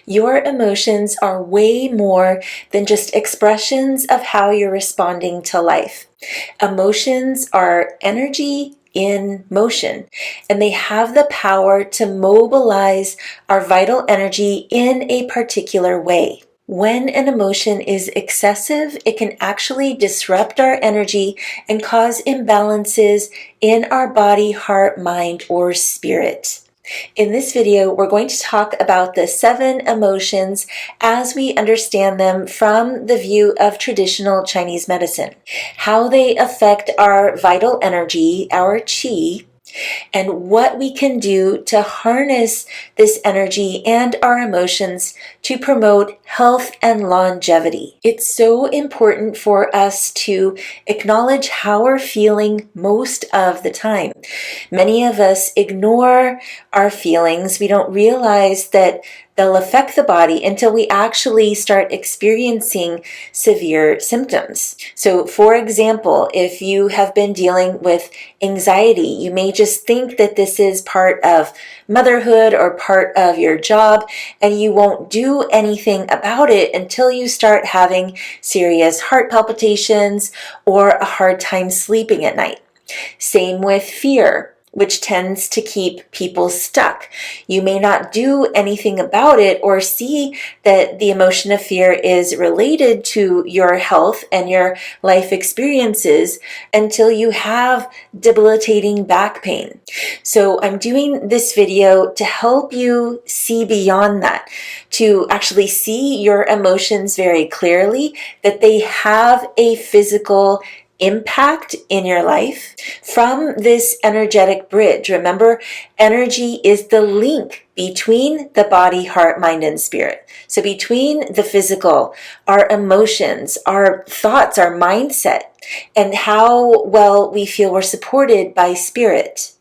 Your emotions are way more than just expressions of how you're responding to life. Emotions are energy in motion, and they have the power to mobilize our vital energy in a particular way. When an emotion is excessive, it can actually disrupt our energy and cause imbalances in our body, heart, mind, or spirit. In this video, we're going to talk about the 7 emotions as we understand them from the view of traditional Chinese medicine, how they affect our vital energy, our qi, and what we can do to harness this energy and our emotions to promote health and longevity. It's so important for us to acknowledge how we're feeling most of the time. Many of us ignore our feelings. We don't realize that they'll affect the body until we actually start experiencing severe symptoms. So, for example, if you have been dealing with anxiety, you may just think that this is part of motherhood or part of your job, and you won't do anything about it until you start having serious heart palpitations or a hard time sleeping at night. Same with fear, which tends to keep people stuck. You may not do anything about it or see that the emotion of fear is related to your health and your life experiences until you have debilitating back pain. So I'm doing this video to help you see beyond that, to actually see your emotions very clearly, that they have a physical impact in your life from this energetic bridge. Remember, energy is the link between the body, heart, mind, and spirit. So between the physical, our emotions, our thoughts, our mindset, and how well we feel we're supported by spirit.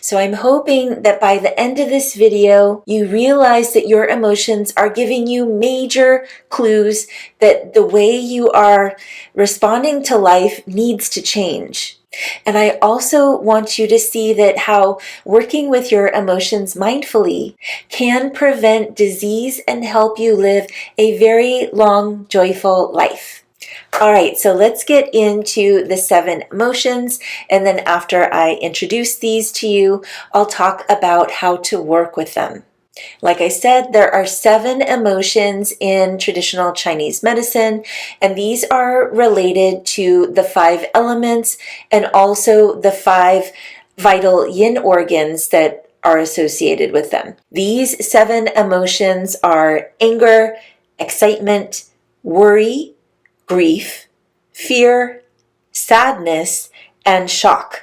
So I'm hoping that by the end of this video, you realize that your emotions are giving you major clues that the way you are responding to life needs to change. And I also want you to see that how working with your emotions mindfully can prevent disease and help you live a very long, joyful life. All right, so let's get into the 7 emotions, and then after I introduce these to you, I'll talk about how to work with them. Like I said, there are 7 emotions in traditional Chinese medicine, and these are related to the 5 elements and also the 5 vital yin organs that are associated with them. These 7 emotions are anger, excitement, worry, grief, fear, sadness, and shock.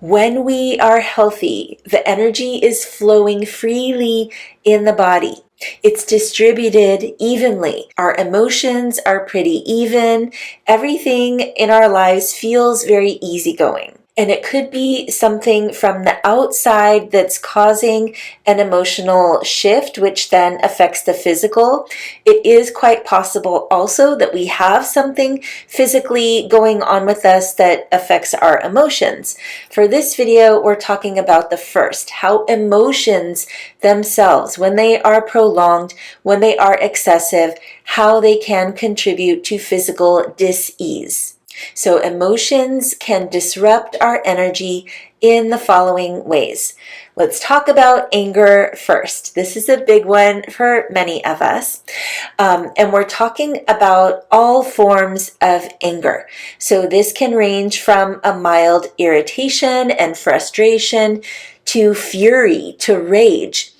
When we are healthy, the energy is flowing freely in the body. It's distributed evenly. Our emotions are pretty even. Everything in our lives feels very easygoing. And it could be something from the outside that's causing an emotional shift, which then affects the physical. It is quite possible also that we have something physically going on with us that affects our emotions. For this video, we're talking about the first, how emotions themselves, when they are prolonged, when they are excessive, how they can contribute to physical dis-ease. So emotions can disrupt our energy in the following ways. Let's talk about anger first. This is a big one for many of us. And we're talking about all forms of anger. So this can range from a mild irritation and frustration to fury, to rage.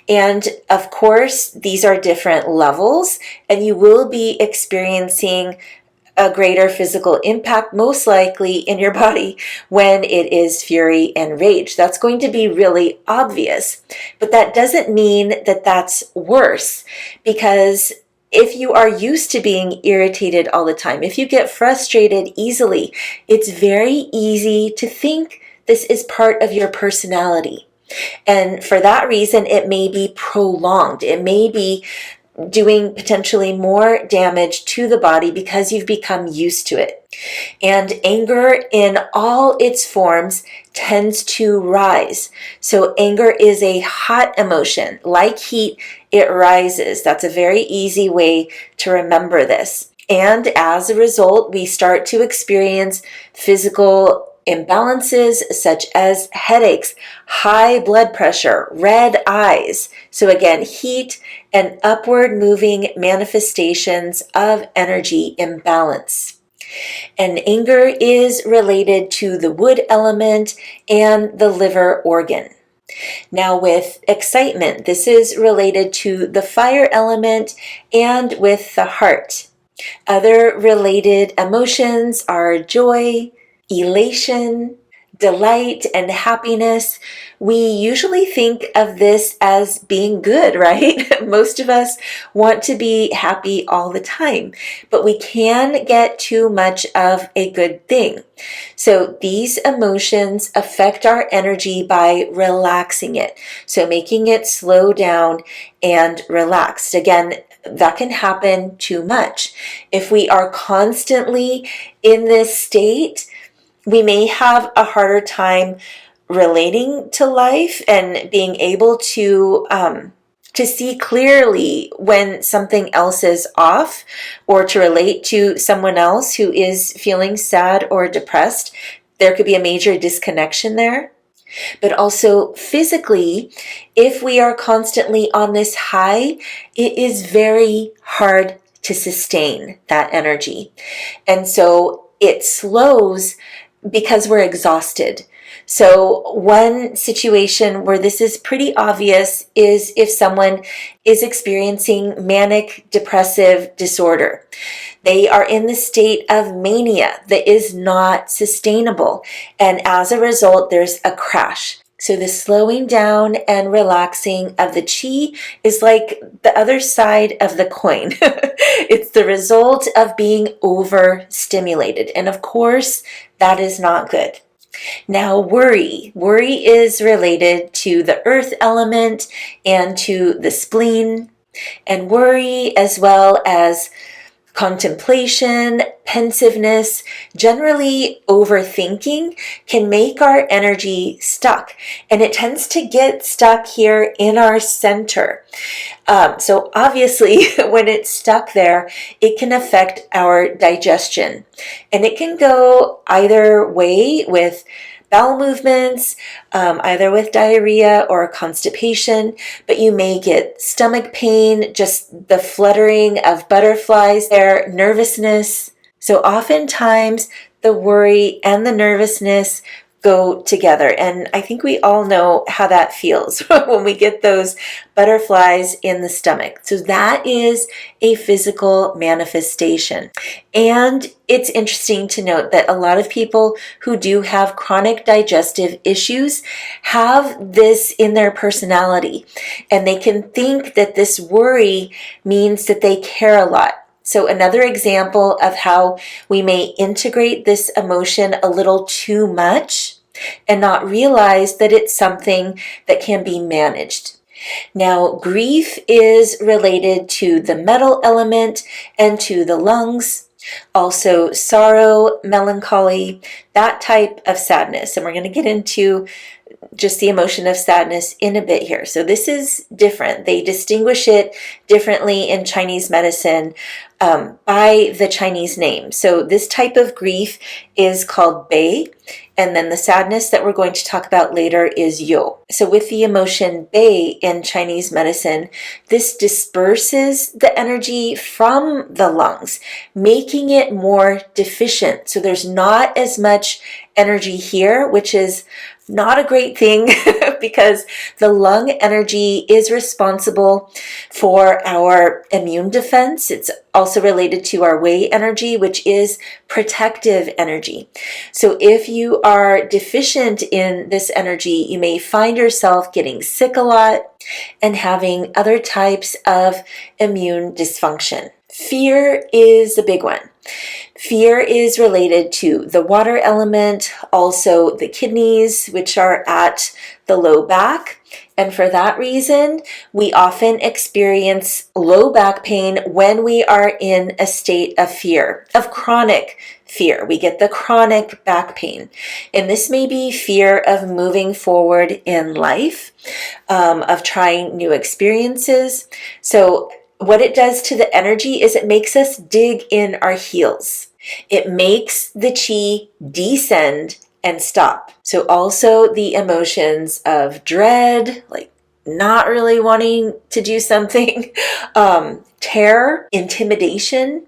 And of course, these are different levels, and you will be experiencing a greater physical impact, most likely in your body, when it is fury and rage. That's going to be really obvious, but that doesn't mean that that's worse, because if you are used to being irritated all the time, if you get frustrated easily, it's very easy to think this is part of your personality. And for that reason, it may be prolonged. It may be doing potentially more damage to the body because you've become used to it. And anger in all its forms tends to rise. So anger is a hot emotion. Like heat, it rises. That's a very easy way to remember this. And as a result, we start to experience physical imbalances such as headaches, high blood pressure, red eyes. So again, heat and upward moving manifestations of energy imbalance. And anger is related to the wood element and the liver organ. Now with excitement, this is related to the fire element and with the heart. Other related emotions are joy, elation, delight, and happiness. We usually think of this as being good, right? Most of us want to be happy all the time, but we can get too much of a good thing. So these emotions affect our energy by relaxing it. So making it slow down and relaxed. Again, that can happen too much. If we are constantly in this state, we may have a harder time relating to life and being able to see clearly when something else is off, or to relate to someone else who is feeling sad or depressed. There could be a major disconnection there. But also physically, if we are constantly on this high, it is very hard to sustain that energy. And so it slows because we're exhausted. So one situation where this is pretty obvious is if someone is experiencing manic depressive disorder. They are in the state of mania that is not sustainable. And as a result, there's a crash. So the slowing down and relaxing of the chi is like the other side of the coin. It's the result of being overstimulated. And of course, that is not good. Now, worry. Worry is related to the earth element and to the spleen. And worry, as well as contemplation, pensiveness, generally overthinking, can make our energy stuck. And it tends to get stuck here in our center. So obviously, when it's stuck there, it can affect our digestion. And it can go either way with bowel movements, either with diarrhea or constipation, but you may get stomach pain, just the fluttering of butterflies there, nervousness. So oftentimes the worry and the nervousness go together. And I think we all know how that feels when we get those butterflies in the stomach. So that is a physical manifestation. And it's interesting to note that a lot of people who do have chronic digestive issues have this in their personality. And they can think that this worry means that they care a lot. So another example of how we may integrate this emotion a little too much and not realize that it's something that can be managed. Now, grief is related to the metal element and to the lungs. Also, sorrow, melancholy, that type of sadness. And we're going to get into just the emotion of sadness in a bit here. So this is different. They distinguish it differently in Chinese medicine by the Chinese name. So this type of grief is called bei, and then the sadness that we're going to talk about later is you. So with the emotion bei in Chinese medicine, this disperses the energy from the lungs, making it more deficient. So there's not as much energy here, which is not a great thing because the lung energy is responsible for our immune defense. It's also related to our wei energy, which is protective energy. So if you are deficient in this energy, you may find yourself getting sick a lot and having other types of immune dysfunction. Fear is a big one. Fear is related to the water element, also the kidneys, which are at the low back. And for that reason, we often experience low back pain when we are in a state of fear, of chronic fear. We get the chronic back pain. And this may be fear of moving forward in life, of trying new experiences. So what it does to the energy is it makes us dig in our heels. It makes the chi descend and stop. So also the emotions of dread, like not really wanting to do something, terror, intimidation.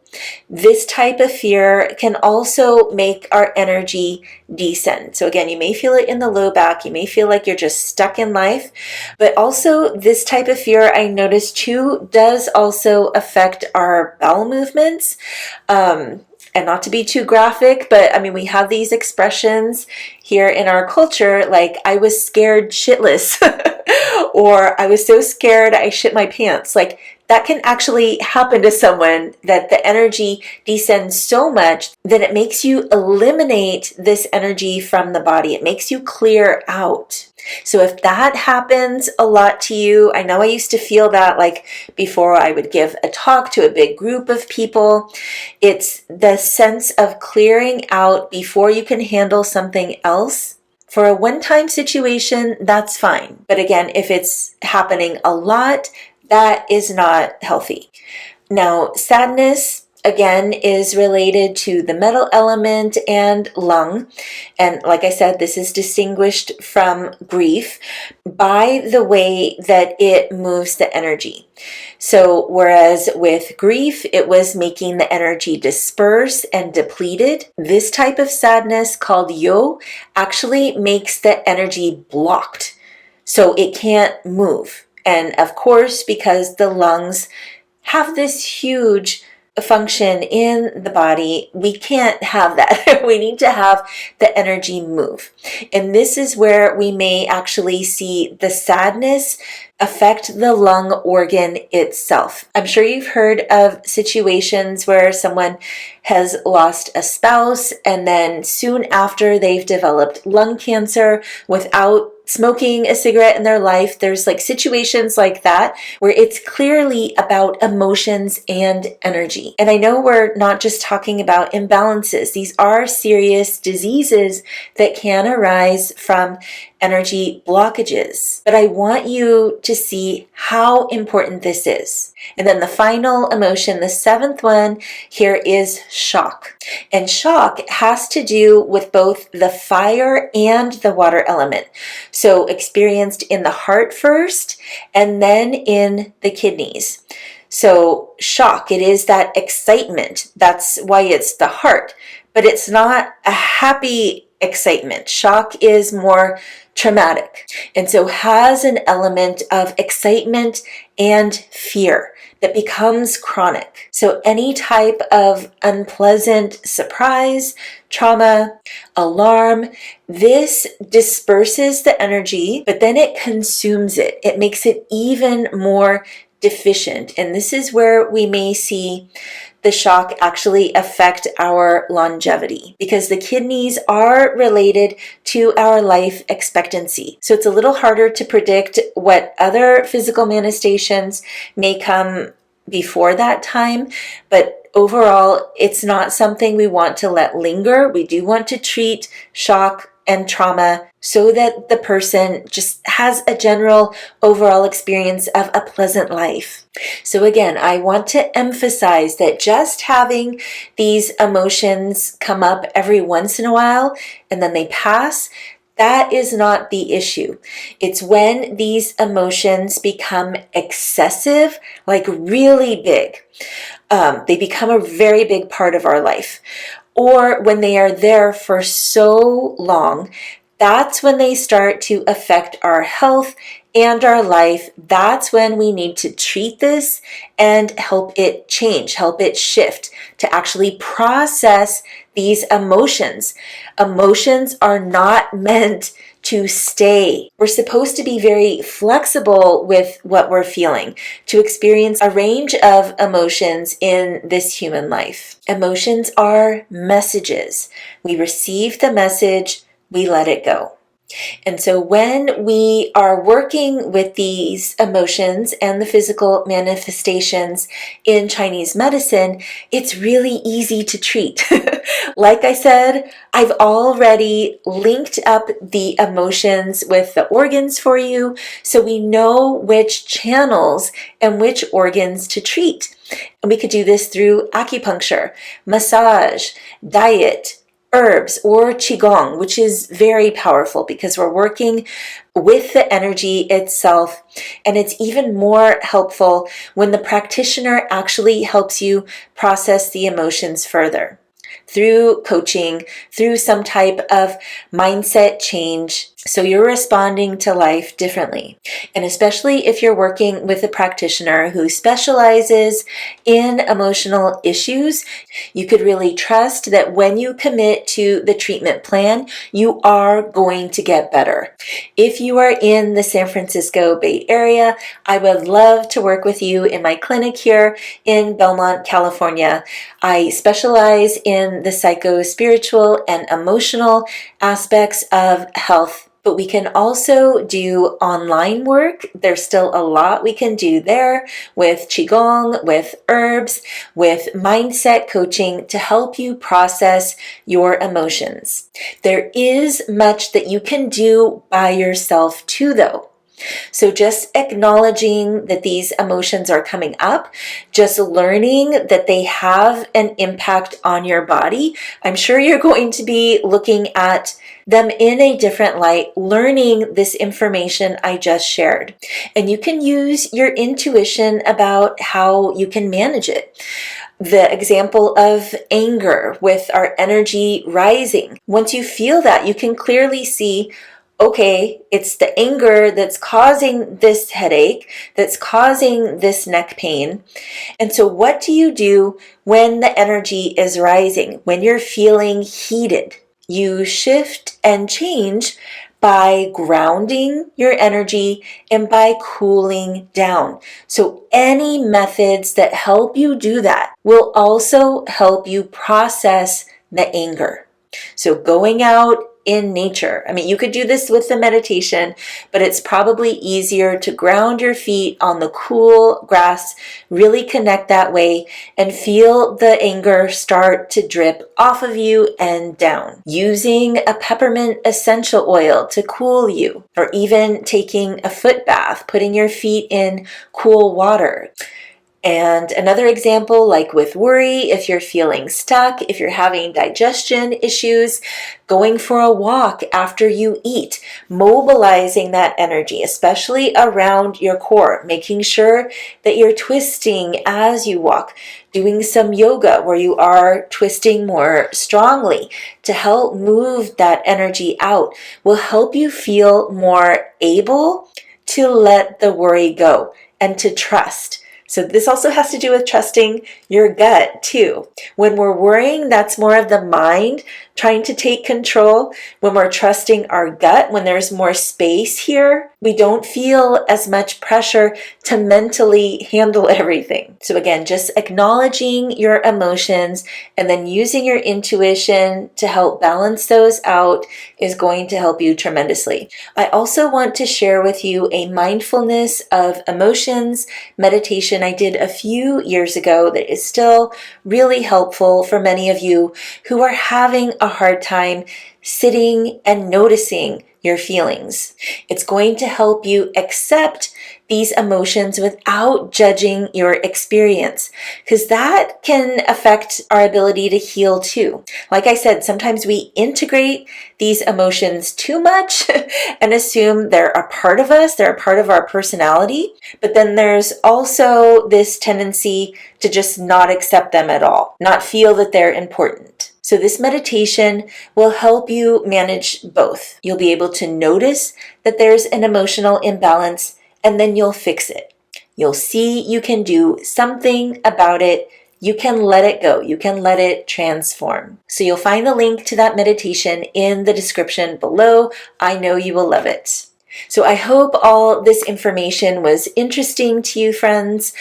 This type of fear can also make our energy descend. So again, you may feel it in the low back. You may feel like you're just stuck in life. But also this type of fear, I noticed too, does also affect our bowel movements. And not to be too graphic, but I mean, we have these expressions here in our culture, like I was scared shitless, or I was so scared I shit my pants. Like that can actually happen to someone, that the energy descends so much that it makes you eliminate this energy from the body. It makes you clear out. So if that happens a lot to you, I know I used to feel that like before I would give a talk to a big group of people. It's the sense of clearing out before you can handle something else. For a one-time situation, that's fine. But again, if it's happening a lot, that is not healthy. Now, sadness, again, is related to the metal element and lung. And like I said, this is distinguished from grief by the way that it moves the energy. So whereas with grief, it was making the energy disperse and depleted, this type of sadness called yo actually makes the energy blocked. So it can't move. And of course, because the lungs have this huge function in the body, we can't have that. We need to have the energy move. And this is where we may actually see the sadness affect the lung organ itself. I'm sure you've heard of situations where someone has lost a spouse and then soon after they've developed lung cancer without smoking a cigarette in their life. There's like situations like that where it's clearly about emotions and energy. And I know we're not just talking about imbalances. These are serious diseases that can arise from energy blockages. But I want you to see how important this is. And then the final emotion, the seventh one here, is shock. And shock has to do with both the fire and the water element. So experienced in the heart first and then in the kidneys. So shock, it is that excitement. That's why it's the heart. But it's not a happy excitement. Shock is more traumatic, and so has an element of excitement and fear that becomes chronic. So any type of unpleasant surprise, trauma, alarm, this disperses the energy, but then it consumes it. It makes it even more deficient. And this is where we may see the shock actually affect our longevity, because the kidneys are related to our life expectancy. So it's a little harder to predict what other physical manifestations may come before that time, but overall, it's not something we want to let linger. We do want to treat shock and trauma so that the person just has a general overall experience of a pleasant life. So again, I want to emphasize that just having these emotions come up every once in a while and then they pass, that is not the issue. It's when these emotions become excessive, like really big. They become a very big part of our life. Or when they are there for so long, that's when they start to affect our health and our life. That's when we need to treat this and help it change, help it shift, to actually process these emotions. Emotions are not meant to stay. We're supposed to be very flexible with what we're feeling, to experience a range of emotions in this human life. Emotions are messages. We receive the message, we let it go. And so when we are working with these emotions and the physical manifestations in Chinese medicine, it's really easy to treat. Like I said, I've already linked up the emotions with the organs for you, so we know which channels and which organs to treat. And we could do this through acupuncture, massage, diet, herbs, or qigong, which is very powerful because we're working with the energy itself. And it's even more helpful when the practitioner actually helps you process the emotions further through coaching, through some type of mindset change, so you're responding to life differently. And especially if you're working with a practitioner who specializes in emotional issues, you could really trust that when you commit to the treatment plan, you are going to get better. If you are in the San Francisco Bay Area, I would love to work with you in my clinic here in Belmont, California. I specialize in the psycho-spiritual and emotional aspects of health, but we can also do online work. There's still a lot we can do there with qigong, with herbs, with mindset coaching to help you process your emotions. There is much that you can do by yourself too, though. So just acknowledging that these emotions are coming up, just learning that they have an impact on your body. I'm sure you're going to be looking at them in a different light, learning this information I just shared. And you can use your intuition about how you can manage it. The example of anger with our energy rising. Once you feel that, you can clearly see, okay, it's the anger that's causing this headache, that's causing this neck pain. And so what do you do when the energy is rising, when you're feeling heated? You shift and change by grounding your energy and by cooling down. So any methods that help you do that will also help you process the anger. So going out in nature. I mean, you could do this with the meditation, but it's probably easier to ground your feet on the cool grass, really connect that way, and feel the anger start to drip off of you and down. Using a peppermint essential oil to cool you, or even taking a foot bath, putting your feet in cool water. And another example, like with worry, if you're feeling stuck, if you're having digestion issues, going for a walk after you eat, mobilizing that energy, especially around your core, making sure that you're twisting as you walk, doing some yoga where you are twisting more strongly to help move that energy out will help you feel more able to let the worry go and to trust. So this also has to do with trusting your gut too. When we're worrying, that's more of the mind trying to take control. When we're trusting our gut, when there's more space here, we don't feel as much pressure to mentally handle everything. So again, just acknowledging your emotions and then using your intuition to help balance those out is going to help you tremendously. I also want to share with you a mindfulness of emotions meditation I did a few years ago that is still really helpful for many of you who are having a hard time sitting and noticing your feelings. It's going to help you accept these emotions without judging your experience, because that can affect our ability to heal too. Like I said, sometimes we integrate these emotions too much and assume they're a part of us, they're a part of our personality, but then there's also this tendency to just not accept them at all, not feel that they're important. So this meditation will help you manage both. You'll be able to notice that there's an emotional imbalance, and then you'll fix it. You'll see you can do something about it you can let it go. You can let it transform. So you'll find the link to that meditation in the description below. I know you will love it. So I hope all this information was interesting to you, friends.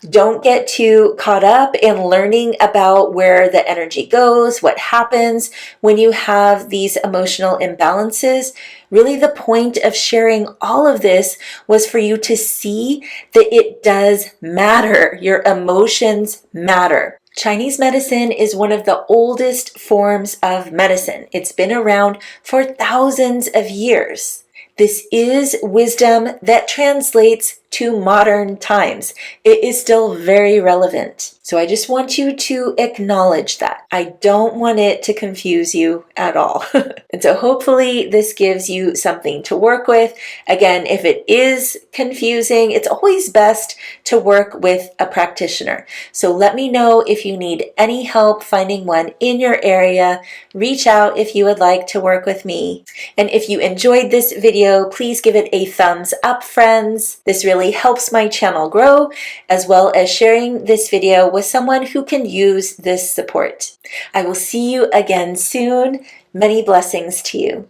Don't get too caught up in learning about where the energy goes, what happens when you have these emotional imbalances. Really, the point of sharing all of this was for you to see that it does matter. Your emotions matter. Chinese medicine is one of the oldest forms of medicine. It's been around for thousands of years. This is wisdom that translates to modern times. It is still very relevant. So I just want you to acknowledge that. I don't want it to confuse you at all. And so hopefully this gives you something to work with. Again, if it is confusing, it's always best to work with a practitioner. So let me know if you need any help finding one in your area. Reach out if you would like to work with me. And if you enjoyed this video, please give it a thumbs up, friends. This really helps my channel grow, as well as sharing this video with someone who can use this support. I will see you again soon. Many blessings to you.